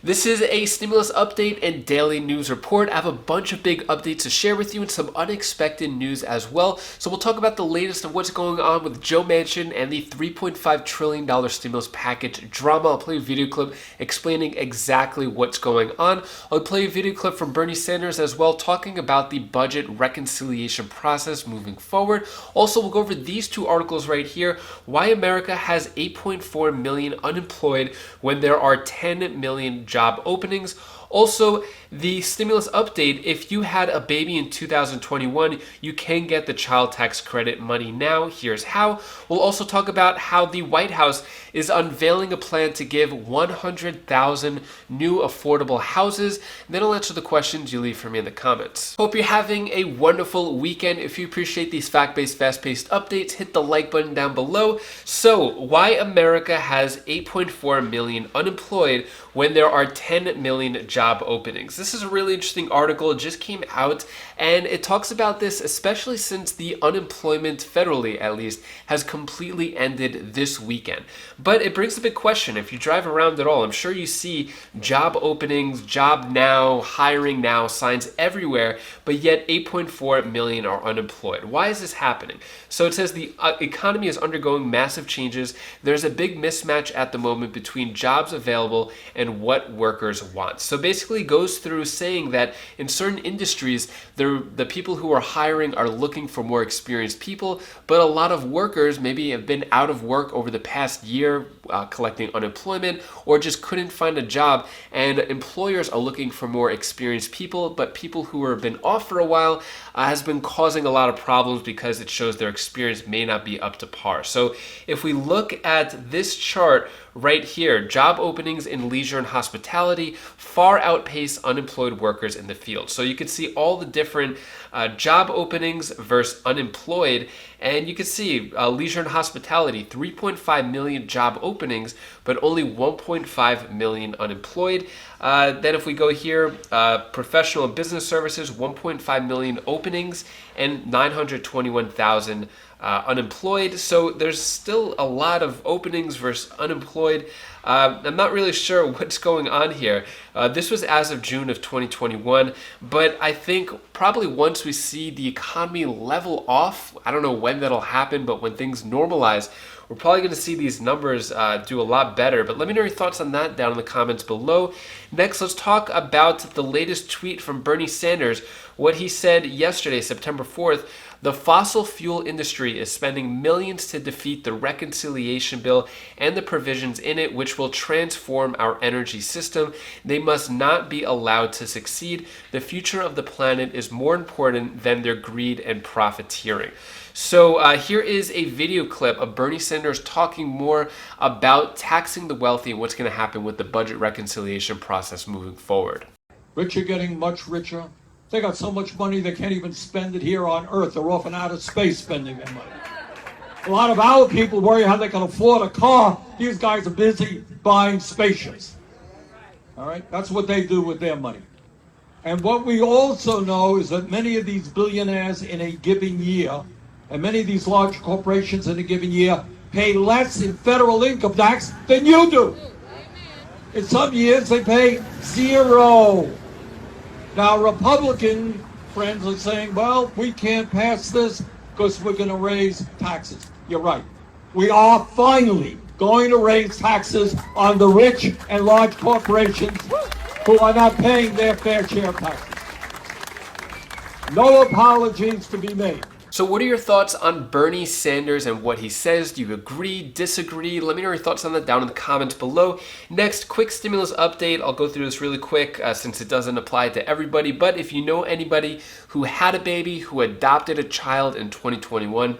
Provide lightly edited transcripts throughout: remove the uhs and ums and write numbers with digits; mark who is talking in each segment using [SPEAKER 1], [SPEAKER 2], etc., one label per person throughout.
[SPEAKER 1] This is a stimulus update and daily news report. I have a bunch of big updates to share with you and some unexpected news as well. So we'll talk about the latest of what's going on with Joe Manchin and the $3.5 trillion stimulus package drama. I'll play a video clip explaining exactly what's going on. I'll play a video clip from Bernie Sanders as well, talking about the budget reconciliation process moving forward. Also, we'll go over these two articles right here: why America has 8.4 million unemployed when there are 10 million job openings. Also, the stimulus update: if you had a baby in 2021, you can get the child tax credit money now. Here's how. We'll also talk about how the White House is unveiling a plan to give 100,000 new affordable houses. And then I'll answer the questions you leave for me in the comments. Hope you're having a wonderful weekend. If you appreciate these fact-based, fast-paced updates, hit the like button down below. So, why America has 8.4 million unemployed when there are 10 million job openings? This is a really interesting article. It just came out, and it talks about this, especially since the unemployment, federally at least, has completely ended this weekend. But it brings a big question. If you drive around at all, I'm sure you see job openings, job now, hiring now signs everywhere, but yet 8.4 million are unemployed. Why is this happening? So it says the economy is undergoing massive changes. There's a big mismatch at the moment between jobs available and what workers want. So basically goes through saying that in certain industries, the people who are hiring are looking for more experienced people, but a lot of workers maybe have been out of work over the past year, collecting unemployment, or just couldn't find a job, and employers are looking for more experienced people, but people who have been off for a while has been causing a lot of problems because it shows their experience may not be up to par. So if we look at this chart right here, job openings in leisure and hospitality far outpace unemployed workers in the field. So you can see all the different job openings versus unemployed, and you can see leisure and hospitality, 3.5 million job openings, but only 1.5 million unemployed. Then if we go here, professional and business services, 1.5 million openings and 921,000 unemployed. So there's still a lot of openings versus unemployed. I'm not really sure what's going on here. This was as of June of 2021, but I think probably once we see the economy level off, I don't know when that'll happen, but when things normalize, we're probably going to see these numbers do a lot better. But let me know your thoughts on that down in the comments below. Next, let's talk about the latest tweet from Bernie Sanders. What he said yesterday, September 4th, the fossil fuel industry is spending millions to defeat the reconciliation bill and the provisions in it, which will transform our energy system. They must not be allowed to succeed. The future of the planet is more important than their greed and profiteering. So here is a video clip of Bernie Sanders talking more about taxing the wealthy and what's going to happen with the budget reconciliation process moving forward.
[SPEAKER 2] Rich are getting much richer. They got so much money they can't even spend it here on Earth. They're off in outer space spending their money. A lot of our people worry how they can afford a car. These guys are busy buying spaceships. All right? That's what they do with their money. And what we also know is that many of these billionaires in a given year, and many of these large corporations in a given year, pay less in federal income tax than you do. In some years, they pay zero. Now, Republican friends are saying, well, we can't pass this because we're going to raise taxes. You're right. We are finally going to raise taxes on the rich and large corporations who are not paying their fair share of taxes. No apologies to be made.
[SPEAKER 1] So what are your thoughts on Bernie Sanders and what he says? Do you agree, disagree? Let me know your thoughts on that down in the comments below. Next, quick stimulus update. I'll go through this really quick since it doesn't apply to everybody. But if you know anybody who had a baby, who adopted a child in 2021,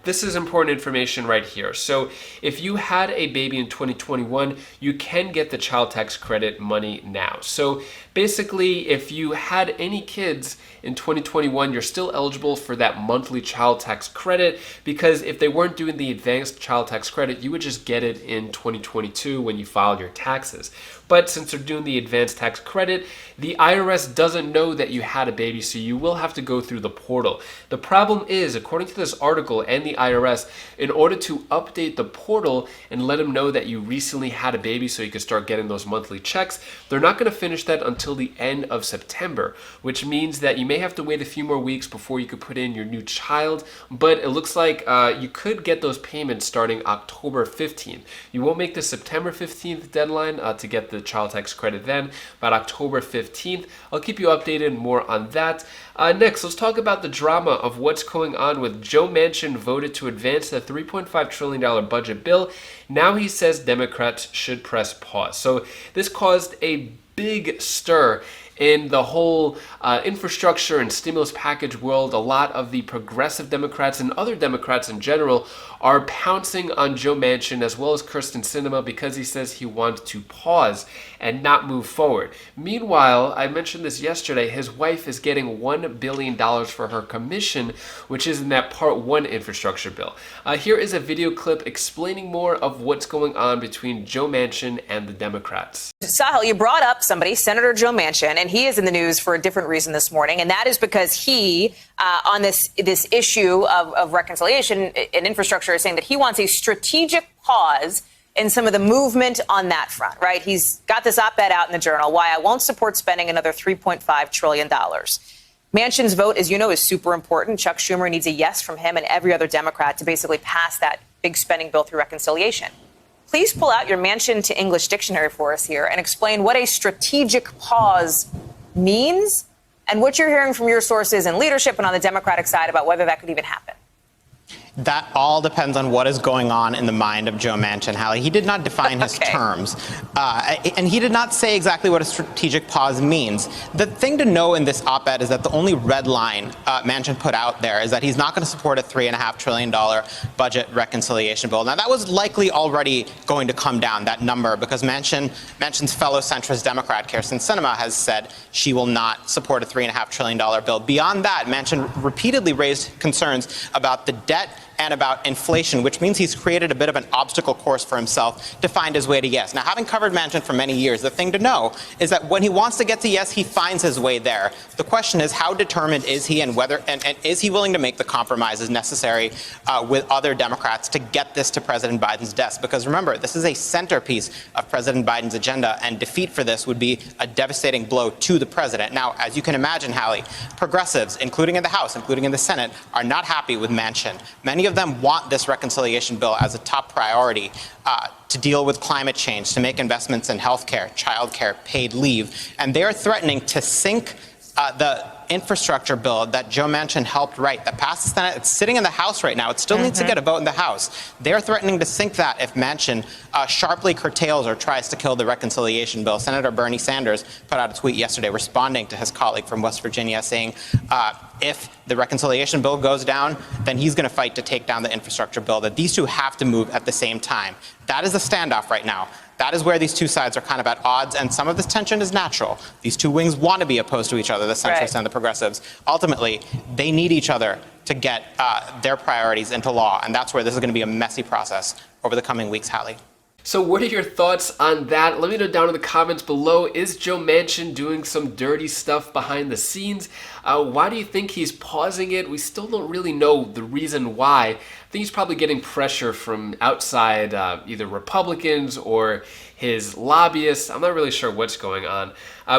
[SPEAKER 1] this is important information right here. So if you had a baby in 2021, you can get the child tax credit money now. So basically, if you had any kids in 2021, you're still eligible for that monthly child tax credit, because if they weren't doing the advanced child tax credit, you would just get it in 2022 when you filed your taxes. But since they're doing the advanced tax credit, the IRS doesn't know that you had a baby, so you will have to go through the portal. The problem is, according to this article, article and the IRS in order to update the portal and let them know that you recently had a baby so you can start getting those monthly checks. They're not going to finish that until the end of September, which means that you may have to wait a few more weeks before you could put in your new child, but it looks like you could get those payments starting October 15th. You won't make the September 15th deadline to get the child tax credit then, but October 15th. I'll keep you updated more on that. Next, let's talk about the drama of what's going on with Joe Manchin voted to advance the $3.5 trillion budget bill. Now he says Democrats should press pause. So this caused a big stir in the whole infrastructure and stimulus package world. A lot of the progressive Democrats and other Democrats in general are pouncing on Joe Manchin as well as Kyrsten Sinema because he says he wants to pause and not move forward. Meanwhile, I mentioned this yesterday, his wife is getting $1 billion for her commission, which is in that Part 1 infrastructure bill. Here is a video clip explaining more of what's going on between Joe Manchin and the Democrats.
[SPEAKER 3] Sahil, you brought up somebody, Senator Joe Manchin, and he is in the news for a different reason this morning, and that is because he, on this issue of reconciliation and infrastructure, is saying that he wants a strategic pause in some of the movement on that front, right? He's got this op-ed out in the Journal, Why I Won't Support Spending Another $3.5 trillion. Manchin's vote, as you know, is super important. Chuck Schumer needs a yes from him and every other Democrat to basically pass that big spending bill through reconciliation. Please pull out your Manchin to English dictionary for us here and explain what a strategic pause means and what you're hearing from your sources in leadership and on the Democratic side about whether that could even happen.
[SPEAKER 4] That all depends on what is going on in the mind of Joe Manchin, Hallie. He did not define his terms, and he did not say exactly what a strategic pause means. The thing to know in this op-ed is that the only red line Manchin put out there is that he's not going to support a $3.5 trillion budget reconciliation bill. Now, that was likely already going to come down, that number, because Manchin's fellow centrist Democrat, Kyrsten Sinema, has said she will not support a $3.5 trillion bill. Beyond that, Manchin repeatedly raised concerns about the debt and about inflation, which means he's created a bit of an obstacle course for himself to find his way to yes. Now, having covered Manchin for many years, the thing to know is that when he wants to get to yes, he finds his way there. The question is, how determined is he, and whether and is he willing to make the compromises necessary with other Democrats to get this to President Biden's desk? Because remember, this is a centerpiece of President Biden's agenda, and defeat for this would be a devastating blow to the president. Now, as you can imagine, Hallie, progressives, including in the House, including in the Senate, are not happy with Manchin. Many of them want this reconciliation bill as a top priority to deal with climate change, to make investments in health care, child care, paid leave. And they are threatening to sink the infrastructure bill that Joe Manchin helped write, that passed the Senate. It's sitting in the House right now. It still needs to get a vote in the House. They're threatening to sink that if Manchin sharply curtails or tries to kill the reconciliation bill. Senator Bernie Sanders put out a tweet yesterday responding to his colleague from West Virginia saying, if the reconciliation bill goes down, then he's going to fight to take down the infrastructure bill, that these two have to move at the same time. That is a standoff right now. That is where these two sides are kind of at odds, and some of this tension is natural. These two wings want to be opposed to each other, the centrists and the progressives. Ultimately, they need each other to get their priorities into law, and that's where this is going to be a messy process over the coming weeks, Hallie.
[SPEAKER 1] So what are your thoughts on that? Let me know down in the comments below. Is Joe Manchin doing some dirty stuff behind the scenes? Why do you think he's pausing it? We still don't really know the reason why. I think he's probably getting pressure from outside either Republicans or his lobbyists. I'm not really sure what's going on.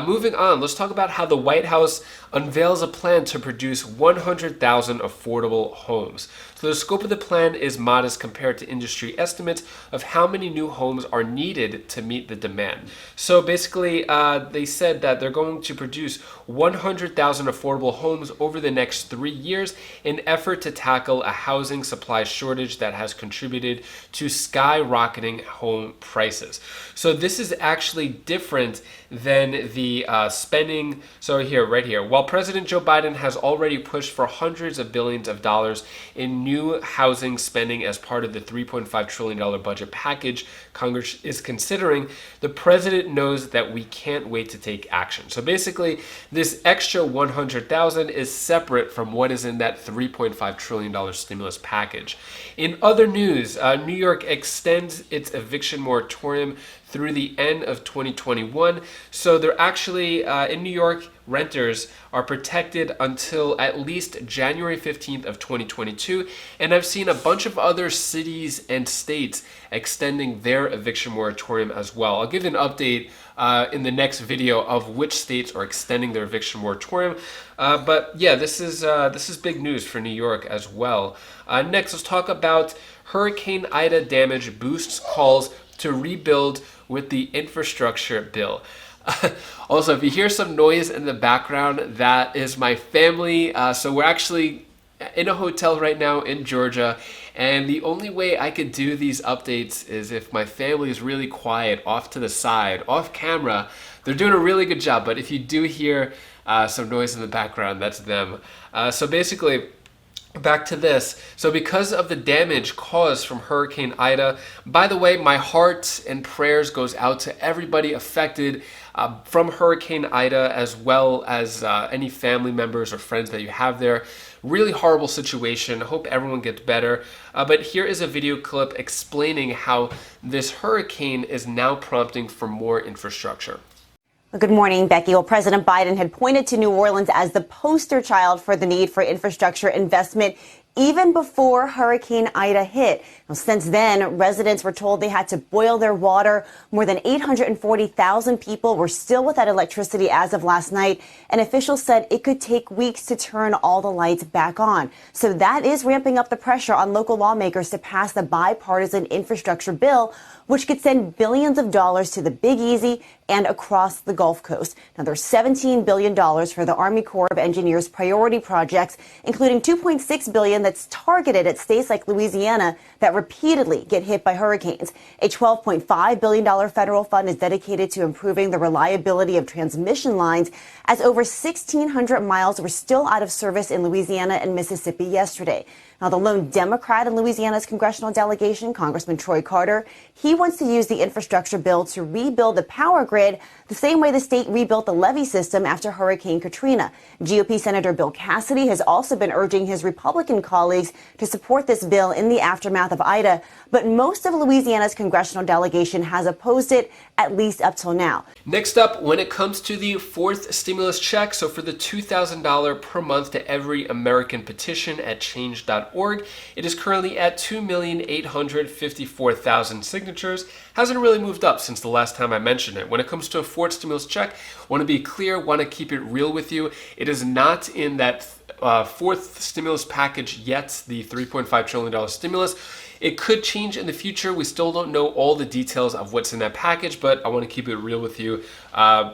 [SPEAKER 1] Moving on, let's talk about how the White House unveils a plan to produce 100,000 affordable homes. So the scope of the plan is modest compared to industry estimates of how many new homes are needed to meet the demand. So basically, they said that they're going to produce 100,000 affordable homes over the next 3 years in effort to tackle a housing supply shortage that has contributed to skyrocketing home prices. So this is actually different than the spending. So here, right here, while President Joe Biden has already pushed for hundreds of billions of dollars in new housing spending as part of the $3.5 trillion budget package Congress is considering, the president knows that we can't wait to take action. So basically, this extra 100,000 is separate from what is in that $3.5 trillion stimulus package. In other news, New York extends its eviction moratorium through the end of 2021. So they're actually, in New York, renters are protected until at least January 15th of 2022. And I've seen a bunch of other cities and states extending their eviction moratorium as well. I'll give you an update in the next video of which states are extending their eviction moratorium. But yeah, this is big news for New York as well. Next, let's talk about Hurricane Ida damage boosts calls to rebuild with the infrastructure bill. Also, if you hear some noise in the background, that is my family. So we're actually in a hotel right now in Georgia, and the only way I could do these updates is if my family is really quiet, off to the side, off camera. They're doing a really good job, but if you do hear some noise in the background, that's them. So basically, back to this. So because of the damage caused from Hurricane Ida, by the way, my heart and prayers goes out to everybody affected from Hurricane Ida, as well as any family members or friends that you have there. Really horrible situation. I hope everyone gets better. But here is a video clip explaining how this hurricane is now prompting for more infrastructure.
[SPEAKER 5] Good morning, Becky. Well, President Biden had pointed to New Orleans as the poster child for the need for infrastructure investment even before Hurricane Ida hit. Now, since then, residents were told they had to boil their water. More than 840,000 people were still without electricity as of last night, and officials said it could take weeks to turn all the lights back on. So that is ramping up the pressure on local lawmakers to pass the bipartisan infrastructure bill, which could send billions of dollars to the Big Easy and across the Gulf Coast. Now, there's $17 billion for the Army Corps of Engineers priority projects, including $2.6 billion that's targeted at states like Louisiana that repeatedly get hit by hurricanes. A $12.5 billion federal fund is dedicated to improving the reliability of transmission lines, as over 1,600 miles were still out of service in Louisiana and Mississippi yesterday. Now, the lone Democrat in Louisiana's congressional delegation, Congressman Troy Carter, he wants to use the infrastructure bill to rebuild the power grid the same way the state rebuilt the levee system after Hurricane Katrina. GOP Senator Bill Cassidy has also been urging his Republican colleagues to support this bill in the aftermath of Ida, but most of Louisiana's congressional delegation has opposed it, at least up till now.
[SPEAKER 1] Next up, when it comes to the fourth stimulus check, so for the $2,000 per month to every American petition at change.org, it is currently at 2,854,000 signatures. Hasn't really moved up since the last time I mentioned it. When it comes to a fourth stimulus check, want to be clear, want to keep it real with you. It is not in that fourth stimulus package yet, the $3.5 trillion stimulus. It could change in the future. We still don't know all the details of what's in that package, but I want to keep it real with you.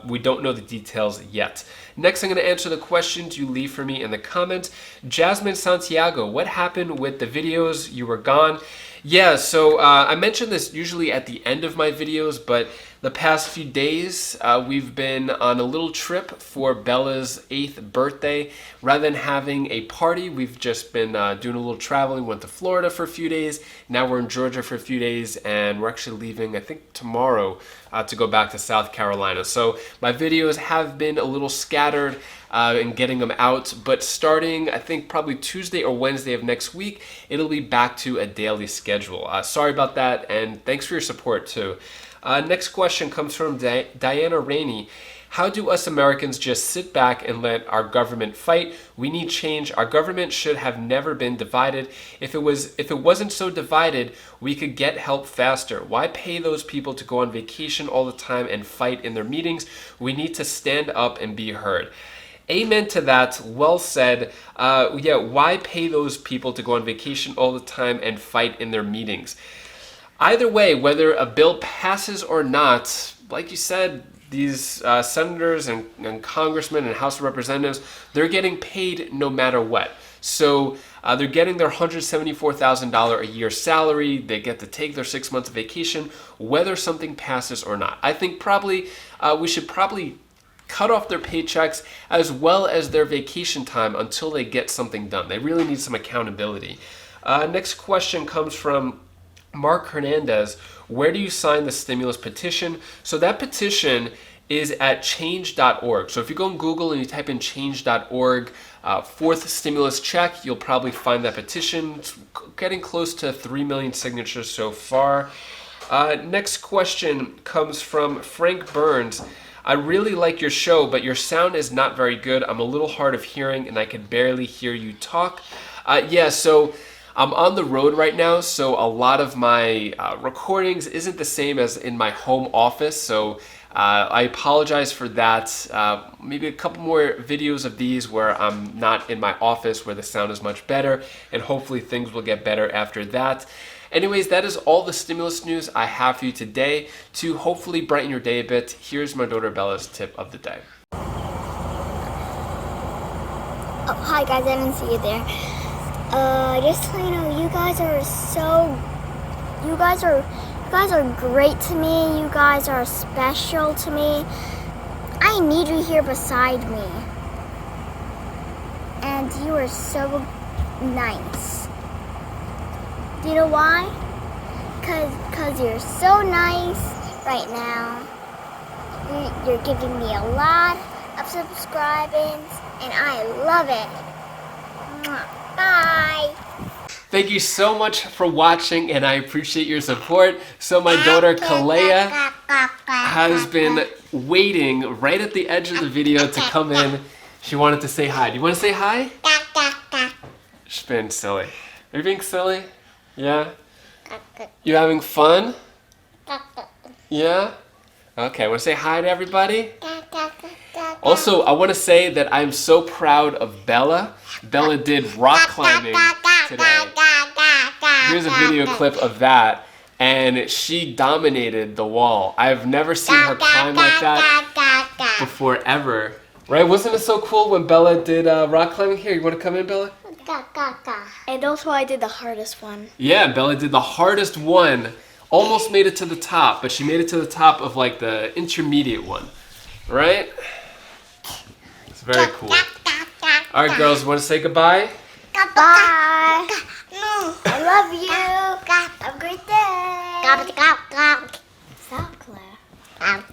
[SPEAKER 1] We don't know the details yet. Next, I'm going to answer the questions you leave for me in the comments. Jasmine Santiago, what happened with the videos? You were gone. Yeah, so I mention this usually at the end of my videos, but the past few days we've been on a little trip for Bella's 8th birthday. Rather than having a party, we've just been doing a little traveling. Went to Florida for a few days. Now we're in Georgia for a few days, and we're actually leaving, I think, tomorrow to go back to South Carolina. So my videos have been a little scattered and getting them out, but starting I think probably Tuesday or Wednesday of next week, it'll be back to a daily schedule. Sorry about that, and thanks for your support too. Next question comes from Diana Rainey. How do us Americans just sit back and let our government fight? We need change. Our government should have never been divided. If it wasn't so divided, we could get help faster. Why pay those people to go on vacation all the time and fight in their meetings? We need to stand up and be heard. Amen to that. Well said. Yeah, why pay those people to go on vacation all the time and fight in their meetings? Either way, whether a bill passes or not, like you said, these senators and congressmen and House of Representatives, they're getting paid no matter what. So they're getting their $174,000 a year salary. They get to take their 6 months of vacation, whether something passes or not. I think we should probably cut off their paychecks as well as their vacation time until they get something done. They really need some accountability. Next question comes from Mark Hernandez. Where do you sign the stimulus petition? So that petition is at change.org. So if you go on Google and you type in change.org, fourth stimulus check, you'll probably find that petition. It's getting close to 3 million signatures so far. Next question comes from Frank Burns. I really like your show, but your sound is not very good. I'm a little hard of hearing and I can barely hear you talk. So I'm on the road right now, so a lot of my recordings isn't the same as in my home office, so I apologize for that. Maybe a couple more videos of these where I'm not in my office where the sound is much better, and hopefully things will get better after that. Anyways, that is all the stimulus news I have for you today. To hopefully brighten your day a bit, here's my daughter Bella's tip of the day.
[SPEAKER 6] Oh, hi guys, I didn't see you there. Just to let you know, you guys are great to me. You guys are special to me. I need you here beside me. And you are so nice. Do you know why? Cause you're so nice right now. You're giving me a lot of subscribers, and I love it. Bye.
[SPEAKER 1] Thank you so much for watching, and I appreciate your support. So my daughter Kalea has been waiting right at the edge of the video to come in. She wanted to say hi. Do you want to say hi? She's been silly. Are you being silly? Yeah? You having fun? Yeah? Okay, want to say hi to everybody? Also, I want to say that I'm so proud of Bella. Bella did rock climbing today. Here's a video clip of that, and she dominated the wall. I've never seen her climb like that before, ever. Right? Wasn't it so cool when Bella did rock climbing? Here, you want to come in, Bella?
[SPEAKER 6] And also I did the hardest one.
[SPEAKER 1] Yeah, Bella did the hardest one. Almost made it to the top, but she made it to the top of like the intermediate one. Right? It's very cool. All right, girls, want to say goodbye?
[SPEAKER 6] Bye. I love you. Have a great day. Stop, Claire. I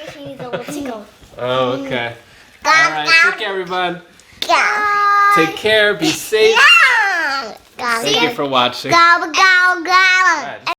[SPEAKER 6] just need a little tickle.
[SPEAKER 1] Oh, okay. All right, take care, everyone. Take care, be safe. Thank you for watching.
[SPEAKER 6] Go.
[SPEAKER 1] All right.